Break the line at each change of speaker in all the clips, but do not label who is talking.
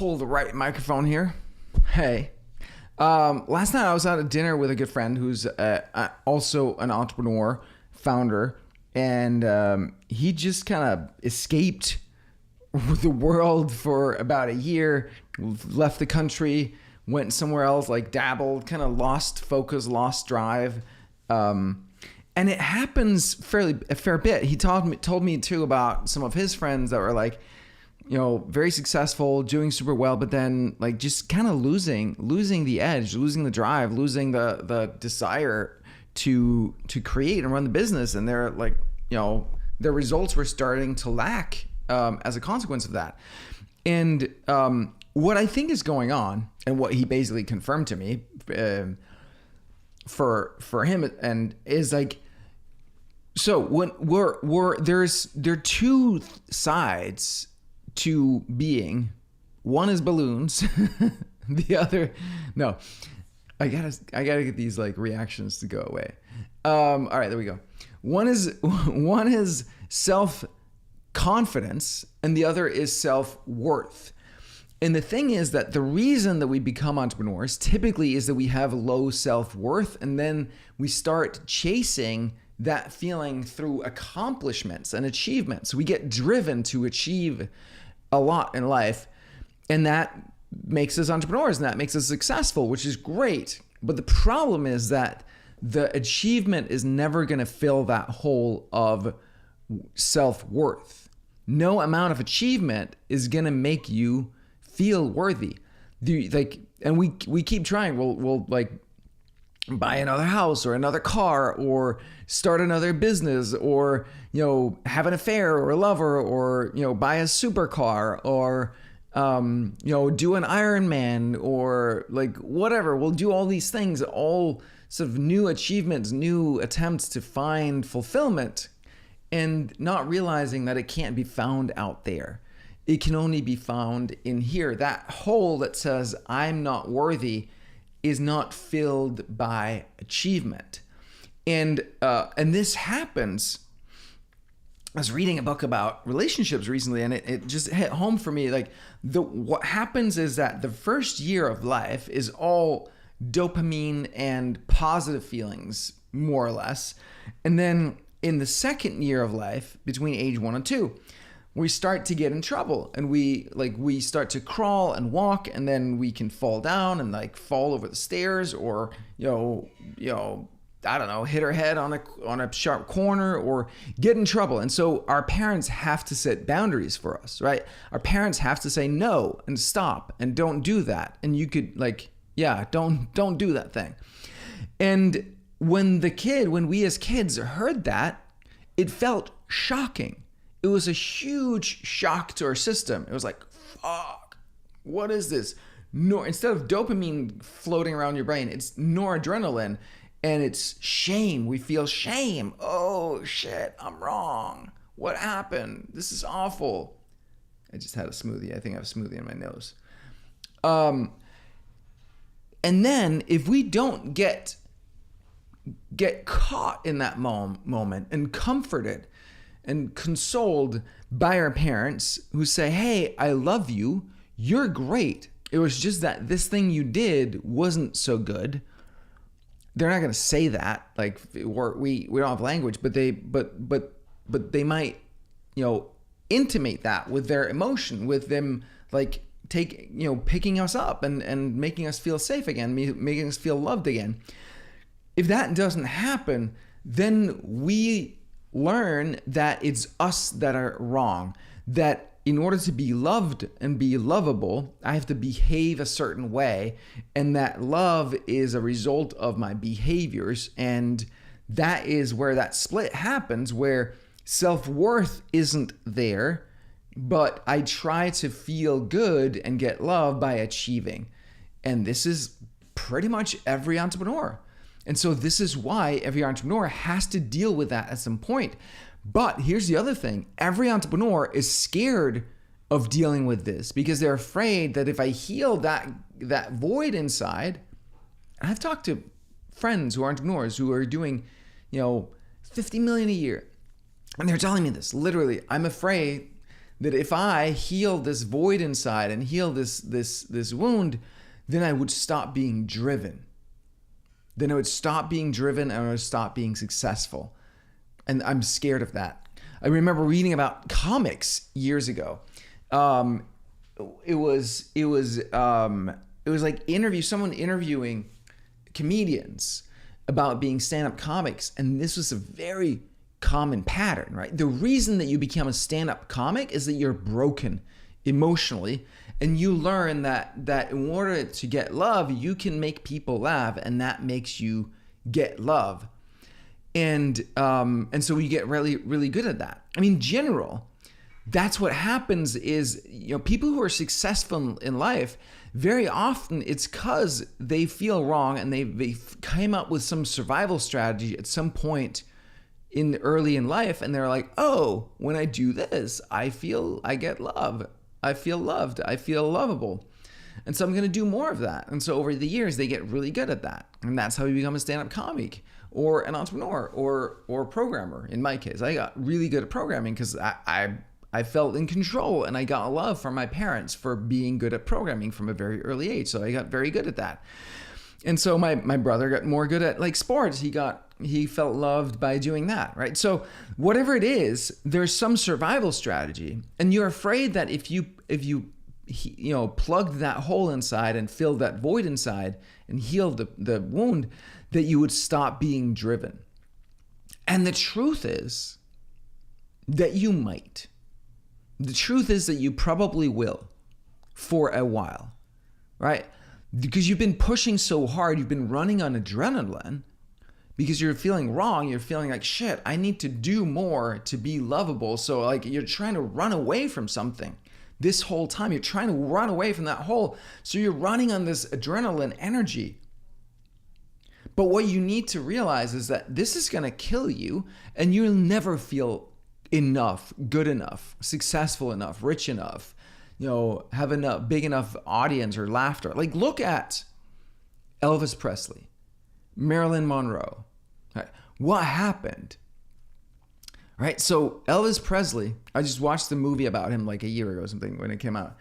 hold the right microphone here. Hey. Last night I was out at dinner with a good friend who's also an entrepreneur, founder, and he just kind of escaped the world for about a year, left the country, went somewhere else, like dabbled, kind of lost focus, lost drive. And it happens a fair bit. He told me too about some of his friends that were like, you know, very successful, doing super well, but then like just kind of losing the edge, losing the drive, losing the desire to create and run the business. And they're like, you know, their results were starting to lack as a consequence of that. And what I think is going on, and what he basically confirmed to me for him, and is like, so when there are two sides to being. One is balloons. The other, no, I gotta get these like reactions to go away. All right, there we go. One is self-confidence and the other is self-worth. And the thing is that the reason that we become entrepreneurs typically is that we have low self-worth, and then we start chasing that feeling through accomplishments and achievements. We get driven to achieve a lot in life, and that makes us entrepreneurs and that makes us successful, which is great. But the problem is that the achievement is never going to fill that hole of self-worth. No amount of achievement is going to make you feel worthy. And we keep trying. We'll like buy another house or another car or start another business or, you know, have an affair or a lover or, you know, buy a supercar or, you know, do an Ironman or like whatever. We'll do all these things, all sort of new achievements, new attempts to find fulfillment, and not realizing that it can't be found out there. It can only be found in here. That hole that says I'm not worthy is not filled by achievement. And this happens. I was reading a book about relationships recently, and it just hit home for me. Like what happens is that the first year of life is all dopamine and positive feelings, more or less. And then in the second year of life, between age 1 and 2, we start to get in trouble, and we start to crawl and walk, and then we can fall down and like fall over the stairs, or you know I don't know, hit our head on a sharp corner or get in trouble. And so our parents have to set boundaries for us, right? Our parents have to say no and stop and don't do that. And you could like, yeah, don't do that thing. And when we as kids heard that, it felt shocking. It was a huge shock to our system. It was like, fuck, what is this? Instead of dopamine floating around your brain, it's noradrenaline. And it's shame. We feel shame. Oh shit, I'm wrong. What happened? This is awful. I just had a smoothie. I think I have a smoothie in my nose. And then if we don't get caught in that moment and comforted and consoled by our parents who say, hey, I love you. You're great. It was just that this thing you did wasn't so good. They're not going to say that, like we don't have language, but they might, you know, intimate that with their emotion, with them like picking us up and making us feel safe again, making us feel loved again. If that doesn't happen, then we learn that it's us that are wrong, that in order to be loved and be lovable, I have to behave a certain way, and that love is a result of my behaviors. And that is where that split happens, where self-worth isn't there, but I try to feel good and get love by achieving. And this is pretty much every entrepreneur. And so this is why every entrepreneur has to deal with that at some point. But here's the other thing. Every entrepreneur is scared of dealing with this because they're afraid that if I heal that void inside, I've talked to friends who are entrepreneurs who are doing, 50 million a year. And they're telling me this, literally, I'm afraid that if I heal this void inside and heal this wound, then I would stop being driven. Then I would stop being driven and I would stop being successful. And I'm scared of that. I remember reading about comics years ago. It was like someone interviewing comedians about being stand-up comics, and this was a very common pattern, right? The reason that you become a stand-up comic is that you're broken emotionally, and you learn that in order to get love, you can make people laugh, and that makes you get love. And so you get really, really good at that. I mean, in general, that's what happens is, people who are successful in life, very often it's because they feel wrong and they came up with some survival strategy at some point early in life, and they're like, oh, when I do this, I get love. I feel loved. I feel lovable. And so I'm going to do more of that. And so over the years, they get really good at that. And that's how you become a stand-up comic or an entrepreneur or programmer. In my case, I got really good at programming because I felt in control, and I got love from my parents for being good at programming from a very early age. So I got very good at that. And so my brother got more good at like sports. He felt loved by doing that, right? So whatever it is, there's some survival strategy, and you're afraid that if you plugged that hole inside and filled that void inside and healed the wound, that you would stop being driven. And the truth is that you might. The truth is that you probably will for a while, right? Because you've been pushing so hard, you've been running on adrenaline because you're feeling wrong. You're feeling like, shit, I need to do more to be lovable. So like you're trying to run away from something this whole time. You're trying to run away from that hole. So you're running on this adrenaline energy. But what you need to realize is that this is going to kill you, and you'll never feel enough, good enough, successful enough, rich enough, have enough big enough audience or laughter. Like look at Elvis Presley, Marilyn Monroe. Right? What happened? Right? So Elvis Presley, I just watched the movie about him like a year ago or something when it came out.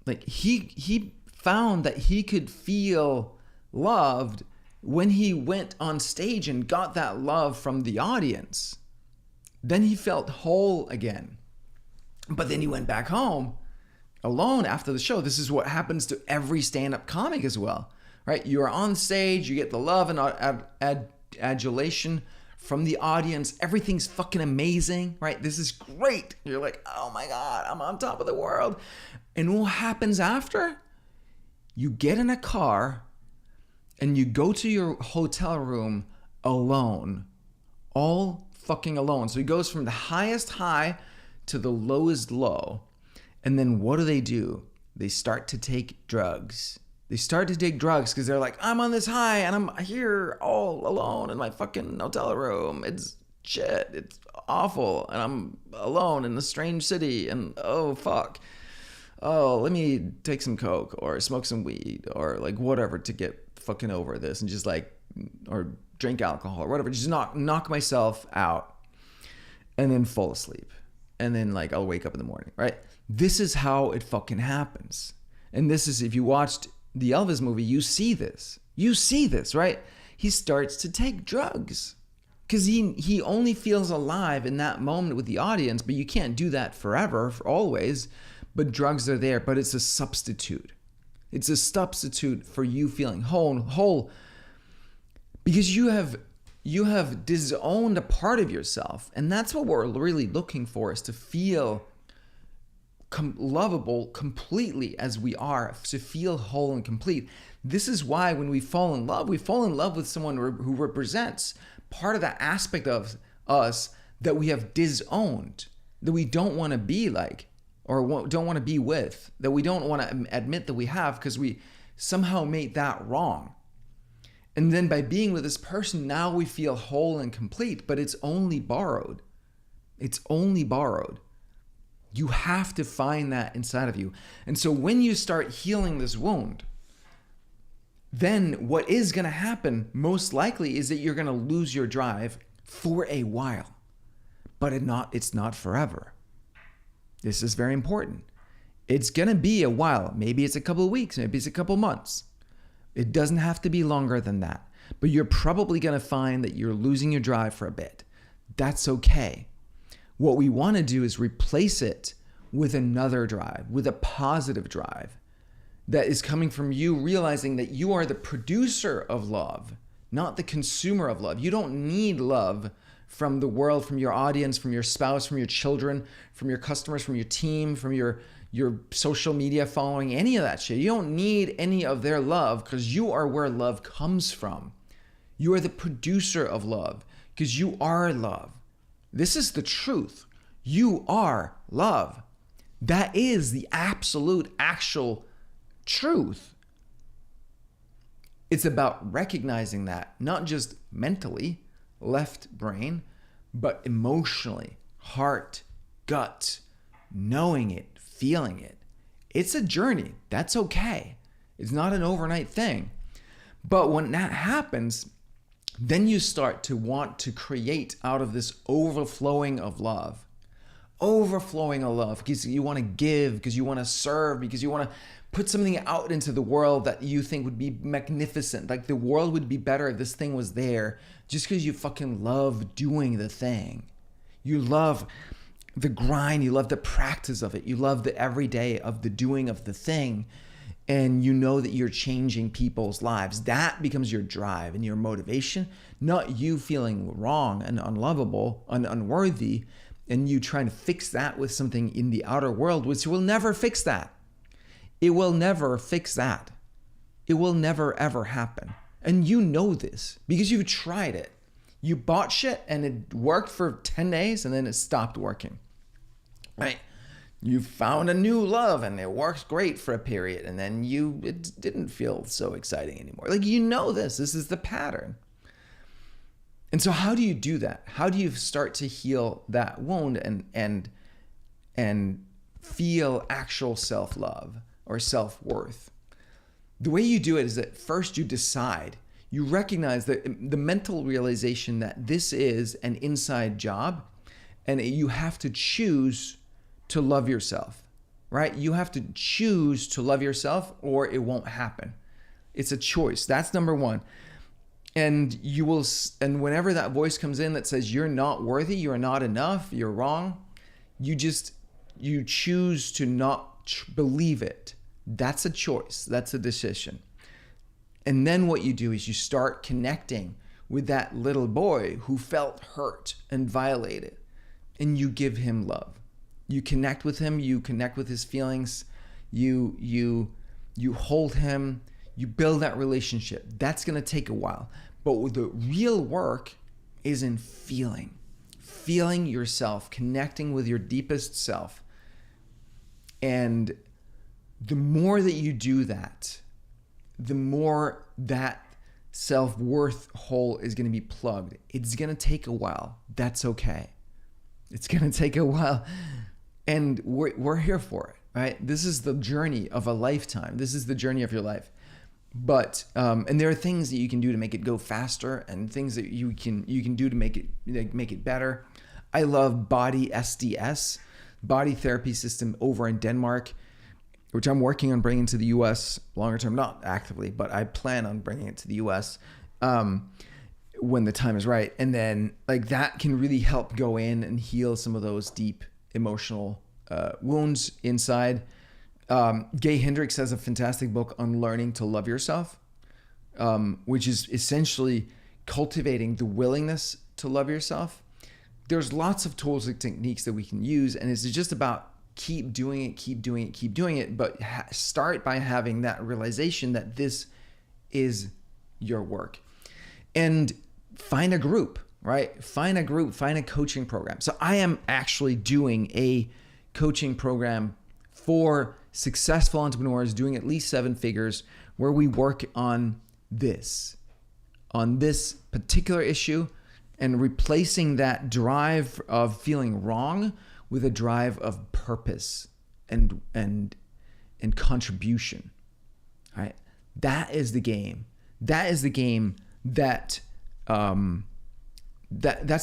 Like he found that he could feel loved when he went on stage and got that love from the audience. Then he felt whole again. But then he went back home alone after the show. This is what happens to every stand-up comic as well, right? You're on stage, you get the love and adulation from the audience. Everything's fucking amazing, right? This is great. You're like, oh my God, I'm on top of the world. And what happens after? You get in a car and you go to your hotel room alone, all fucking alone. So he goes from the highest high to the lowest low. And then what do? They start to take drugs. They start to take drugs because they're like, I'm on this high and I'm here all alone in my fucking hotel room. It's shit. It's awful. And I'm alone in a strange city. And oh, fuck. Oh, let me take some coke or smoke some weed or like whatever to get fucking over this and just like, or drink alcohol or whatever, just knock myself out and then fall asleep. And then like I'll wake up in the morning, right? This is how it fucking happens. And this is, if you watched the Elvis movie, you see this, right? He starts to take drugs because he only feels alive in that moment with the audience, but you can't do that forever, for always. But drugs are there, but it's a substitute. It's a substitute for you feeling whole. Because you have disowned a part of yourself. And that's what we're really looking for, is to feel lovable completely as we are, to feel whole and complete. This is why when we fall in love with someone who represents part of that aspect of us that we have disowned, that we don't want to be like, or don't want to be with, that we don't want to admit that we have because we somehow made that wrong. And then by being with this person, now we feel whole and complete, but it's only borrowed. It's only borrowed. You have to find that inside of you. And so when you start healing this wound, then what is going to happen most likely is that you're going to lose your drive for a while, but it's not forever. This is very important. It's going to be a while. Maybe it's a couple of weeks. Maybe it's a couple of months. It doesn't have to be longer than that. But you're probably going to find that you're losing your drive for a bit. That's okay. What we want to do is replace it with another drive, with a positive drive that is coming from you realizing that you are the producer of love, not the consumer of love. You don't need love from the world, from your audience, from your spouse, from your children, from your customers, from your team, from your social media following, any of that shit. You don't need any of their love because you are where love comes from. You are the producer of love because you are love. This is the truth. You are love. That is the absolute, actual truth. It's about recognizing that, not just mentally, left brain, but emotionally, heart, gut, knowing it, feeling it. It's a journey. That's okay. It's not an overnight thing. But when that happens, then you start to want to create out of this overflowing of love. Overflowing of love because you want to give, because you want to serve, because you want to put something out into the world that you think would be magnificent. Like the world would be better if this thing was there, just because you fucking love doing the thing. You love the grind, you love the practice of it, you love the everyday of the doing of the thing, and you know that you're changing people's lives. That becomes your drive and your motivation, not you feeling wrong and unlovable and unworthy, and you trying to fix that with something in the outer world, which will never fix that. It will never fix that. It will never, ever happen. And you know this because you've tried it. You bought shit and it worked for 10 days and then it stopped working, right? You found a new love and it works great for a period and then it didn't feel so exciting anymore. Like, you know this is the pattern. And so how do you do that? How do you start to heal that wound and feel actual self-love or self-worth? The way you do it is that first you decide, you recognize that the mental realization that this is an inside job and you have to choose to love yourself, right? You have to choose to love yourself or it won't happen. It's a choice. That's number one. And whenever that voice comes in that says you're not worthy, you're not enough, you're wrong, you choose to not believe it. That's a choice. That's a decision. And then what you do is you start connecting with that little boy who felt hurt and violated, and you give him love. You connect with him, you connect with his feelings, you hold him, you build that relationship. That's going to take a while. But the real work is in feeling yourself, connecting with your deepest self. And the more that you do that, the more that self-worth hole is going to be plugged. It's going to take a while. That's okay. It's going to take a while. And we're here for it, right? This is the journey of a lifetime. This is the journey of your life. But and there are things that you can do to make it go faster, and things that you can do to make it better. I love Body SDS, Body Therapy System over in Denmark, which I'm working on bringing to the US longer term, not actively, but I plan on bringing it to the US when the time is right. And then like that can really help go in and heal some of those deep emotional wounds inside. Gay Hendricks has a fantastic book on learning to love yourself, which is essentially cultivating the willingness to love yourself. There's lots of tools and techniques that we can use, and it's just about keep doing it, but start by having that realization that this is your work. And find a group, right? Find a group, find a coaching program. So I am actually doing a coaching program for successful entrepreneurs doing at least 7 figures, where we work on this particular issue and replacing that drive of feeling wrong with a drive of purpose and contribution. Right? That is the game. That is the game that's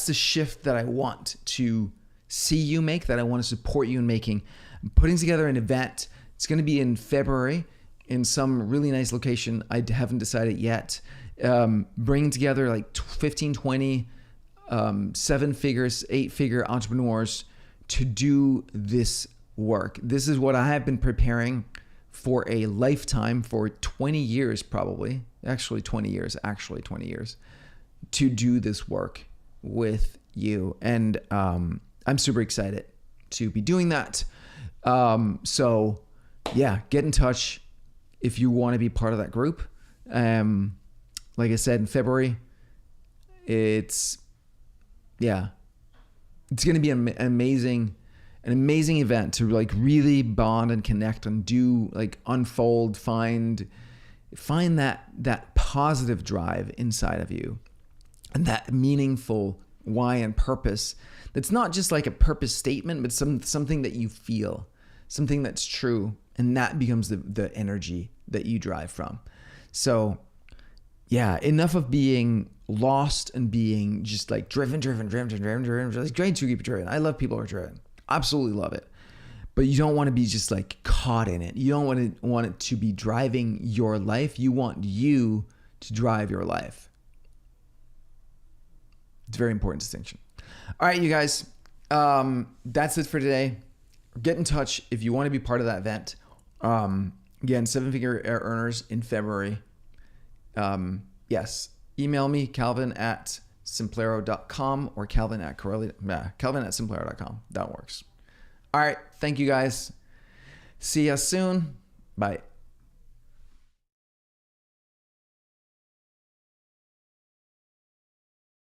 the shift that I want to see you make, that I want to support you in making. I'm putting together an event. It's going to be in February in some really nice location. I haven't decided yet. Bringing together like 15, 20, 7 figures, 8-figure entrepreneurs to do this work. This is what I have been preparing for a lifetime, for 20 years, probably. Actually 20 years, to do this work with you. And I'm super excited to be doing that. So yeah, get in touch if you want to be part of that group. Like I said, in February, it's going to be an amazing event to like really bond and connect and do, like, unfold, find that positive drive inside of you and that meaningful why and purpose. That's not just like a purpose statement, but something that you feel, something that's true, and that becomes the energy that you drive from. So yeah, enough of being lost and being just like driven. It's great to keep driven. I love people who are driven. Absolutely love it. But you don't want to be just like caught in it. You don't want it to be driving your life. You want you to drive your life. It's a very important distinction. All right, you guys. That's it for today. Get in touch if you want to be part of that event. Again, 7-figure earners in February. Yes. Email me, calvin@simplero.com or calvin@simplero.com. That works. All right. Thank you guys. See you soon. Bye.